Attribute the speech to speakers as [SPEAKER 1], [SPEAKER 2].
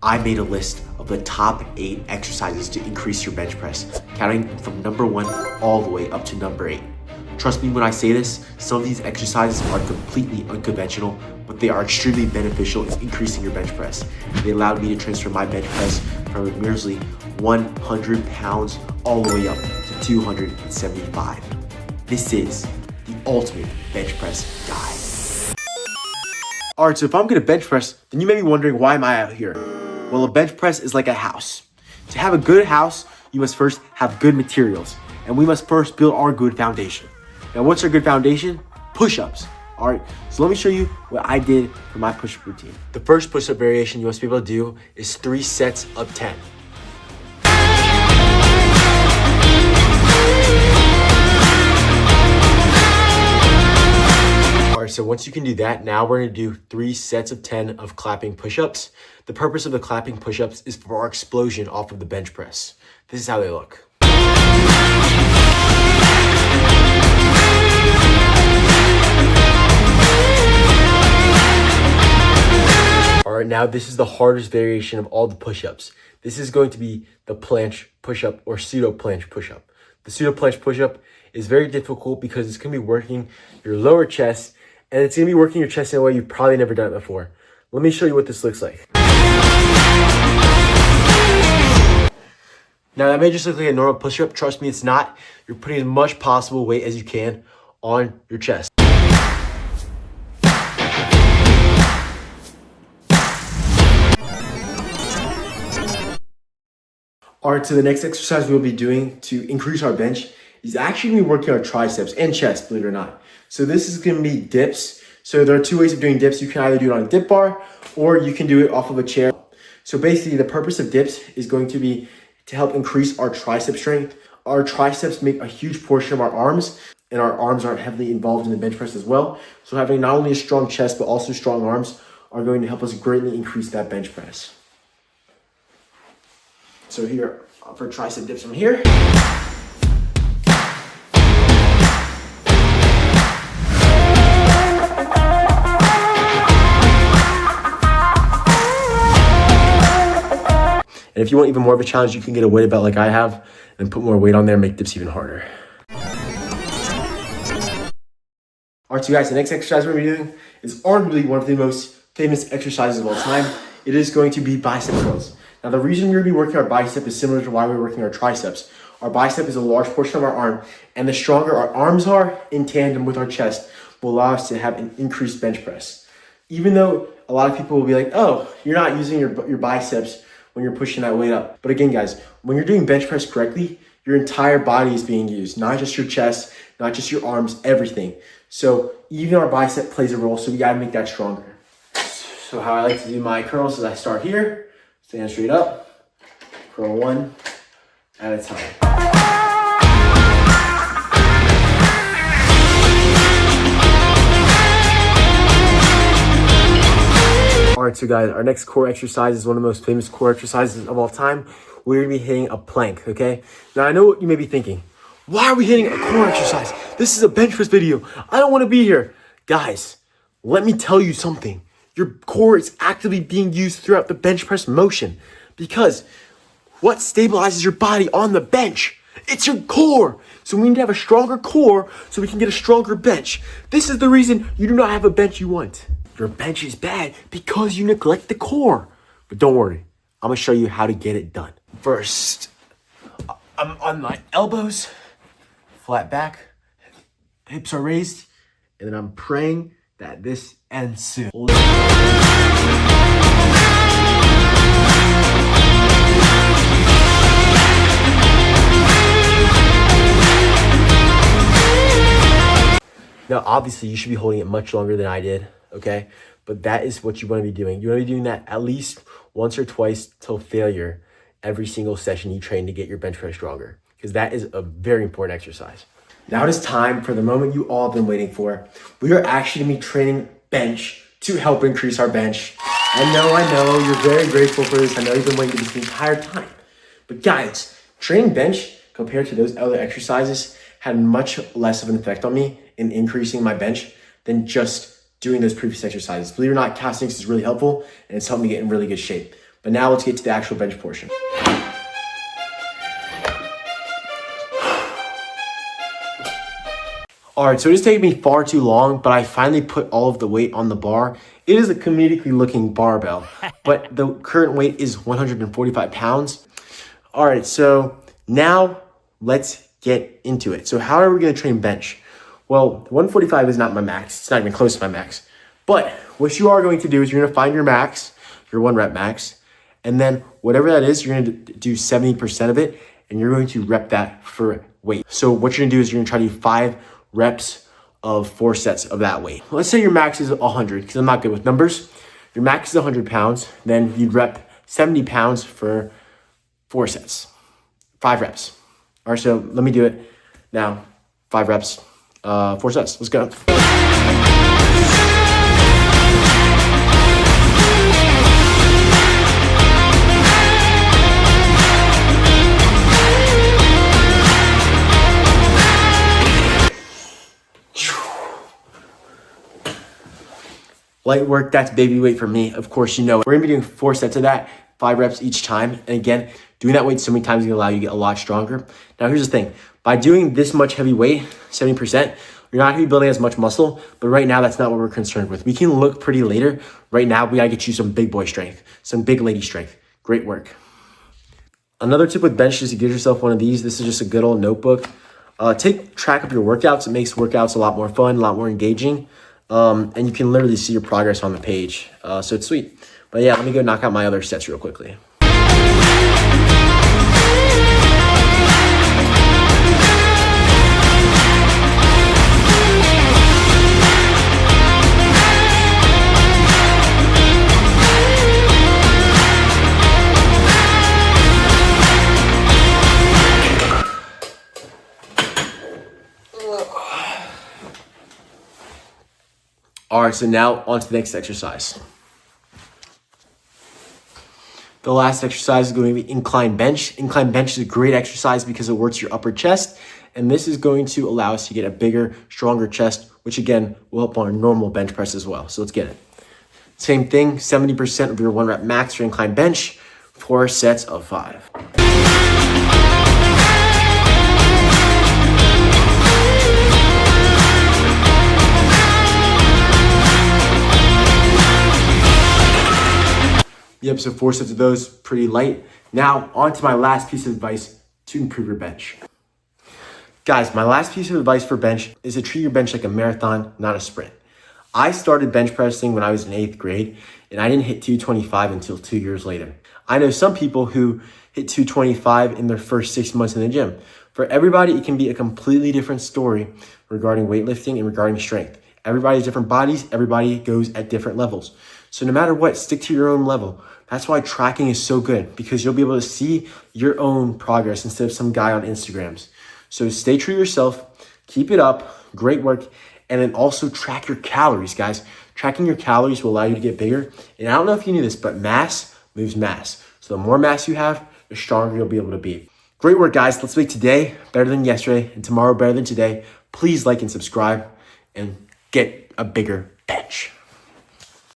[SPEAKER 1] I made a list of the top 8 exercises to increase your bench press, counting from number 1 all the way up to number 8. Trust me when I say this, some of these exercises are completely unconventional, but they are extremely beneficial in increasing your bench press. They allowed me to transfer my bench press from merely 100 pounds all the way up to 275. This is the ultimate bench press guide. Alright, so if I'm gonna bench press, then you may be wondering, why am I out here? Well, a bench press is like a house. To have a good house, you must first have good materials, and we must first build our good foundation. Now, what's our good foundation? Push-ups. All right, so let me show you what I did for my push-up routine. The first push-up variation you must be able to do is 3 sets of 10. All right, so once you can do that, now we're gonna do 3 sets of 10 of clapping push-ups. The purpose of the clapping push-ups is for our explosion off of the bench press. This is how they look. All right, now this is the hardest variation of all the push-ups. This is going to be the planche push-up or pseudo planche push-up. The pseudo planche push-up is very difficult because it's gonna be working your lower chest, and it's gonna be working your chest in a way you've probably never done it before. Let me show you what this looks like. Now that may just look like a normal push-up. Trust me, it's not. You're putting as much possible weight as you can on your chest. All right, so the next exercise we'll be doing to increase our bench is actually gonna be working our triceps and chest, believe it or not. So this is gonna be dips. So there are 2 ways of doing dips. You can either do it on a dip bar or you can do it off of a chair. So basically the purpose of dips is going to be to help increase our tricep strength. Our triceps make a huge portion of our arms, and our arms aren't heavily involved in the bench press as well. So having not only a strong chest, but also strong arms are going to help us greatly increase that bench press. So here, for tricep dips from here. And if you want even more of a challenge, you can get a weighted belt like I have and put more weight on there and make dips even harder. All right, so guys, the next exercise we're gonna be doing is arguably one of the most famous exercises of all time. It is going to be bicep curls. Now, the reason we're gonna be working our bicep is similar to why we're working our triceps. Our bicep is a large portion of our arm, and the stronger our arms are in tandem with our chest will allow us to have an increased bench press. Even though a lot of people will be like, oh, you're not using your biceps when you're pushing that weight up. But again, guys, when you're doing bench press correctly, your entire body is being used, not just your chest, not just your arms, everything. So even our bicep plays a role, so we gotta make that stronger. So how I like to do my curls is I start here, stand straight up, curl 1 at a time. All right, so guys, our next core exercise is one of the most famous core exercises of all time. We're gonna be hitting a plank, okay? Now, I know what you may be thinking. Why are we hitting a core exercise? This is a bench press video. I don't wanna be here. Guys, let me tell you something. Your core is actively being used throughout the bench press motion, because what stabilizes your body on the bench? It's your core. So we need to have a stronger core so we can get a stronger bench. This is the reason you do not have a bench you want. Your bench is bad because you neglect the core. But don't worry, I'm gonna show you how to get it done. First, I'm on my elbows, flat back, hips are raised, and then I'm praying that this ends soon. Now, obviously, you should be holding it much longer than I did, okay? But that is what you want to be doing. You want to be doing that at least once or twice till failure every single session you train to get your bench press stronger, because that is a very important exercise. Now it is time for the moment you all have been waiting for. We are actually going to be training bench to help increase our bench. I know, you're very grateful for this. I know you've been waiting for this the entire time. But guys, training bench compared to those other exercises had much less of an effect on me in increasing my bench than just doing those previous exercises. Believe it or not, calisthenics is really helpful and it's helped me get in really good shape. But now let's get to the actual bench portion. All right, so it has taken me far too long, but I finally put all of the weight on the bar. It is a comedically looking barbell, but the current weight is 145 pounds. All right, so now let's get into it. So how are we gonna train bench? Well, 145 is not my max. It's not even close to my max. But what you are going to do is you're gonna find your max, your 1 rep max, and then whatever that is, you're gonna do 70% of it, and you're going to rep that for weight. So what you're gonna do is you're gonna try to do 5 reps of 4 sets of that weight. Let's say your max is 100, because I'm not good with numbers. Your max is 100 pounds, then you'd rep 70 pounds for 4 sets, 5 reps. All right, so let me do it now. 5 reps, 4 sets, let's go. Light work, that's baby weight for me. Of course, you know it. We're gonna be doing 4 sets of that, 5 reps each time. And again, doing that weight so many times is gonna allow you to get a lot stronger. Now, here's the thing. By doing this much heavy weight, 70%, you're not gonna be building as much muscle, but right now, that's not what we're concerned with. We can look pretty later. Right now, we gotta get you some big boy strength, some big lady strength. Great work. Another tip with bench is to get yourself one of these. This is just a good old notebook. Take track of your workouts. It makes workouts a lot more fun, a lot more engaging. And you can literally see your progress on the page. So it's sweet. But yeah, let me go knock out my other sets real quickly. All right, so now on to the next exercise. The last exercise is going to be incline bench. Incline bench is a great exercise because it works your upper chest, and this is going to allow us to get a bigger, stronger chest, which again will help on a normal bench press as well. So let's get it. Same thing, 70% of your 1 rep max for incline bench, 4 sets of 5. Yep, so 4 sets of those, pretty light. Now, on to my last piece of advice to improve your bench. Guys, my last piece of advice for bench is to treat your bench like a marathon, not a sprint. I started bench pressing when I was in 8th grade, and I didn't hit 225 until 2 years later. I know some people who hit 225 in their first 6 months in the gym. For everybody, it can be a completely different story regarding weightlifting and regarding strength. Everybody's different bodies, everybody goes at different levels. So no matter what, stick to your own level. That's why tracking is so good, because you'll be able to see your own progress instead of some guy on Instagrams. So stay true to yourself, keep it up, great work, and then also track your calories, guys. Tracking your calories will allow you to get bigger. And I don't know if you knew this, but mass moves mass. So the more mass you have, the stronger you'll be able to be. Great work, guys. Let's make today better than yesterday and tomorrow better than today. Please like and subscribe and get a bigger bench.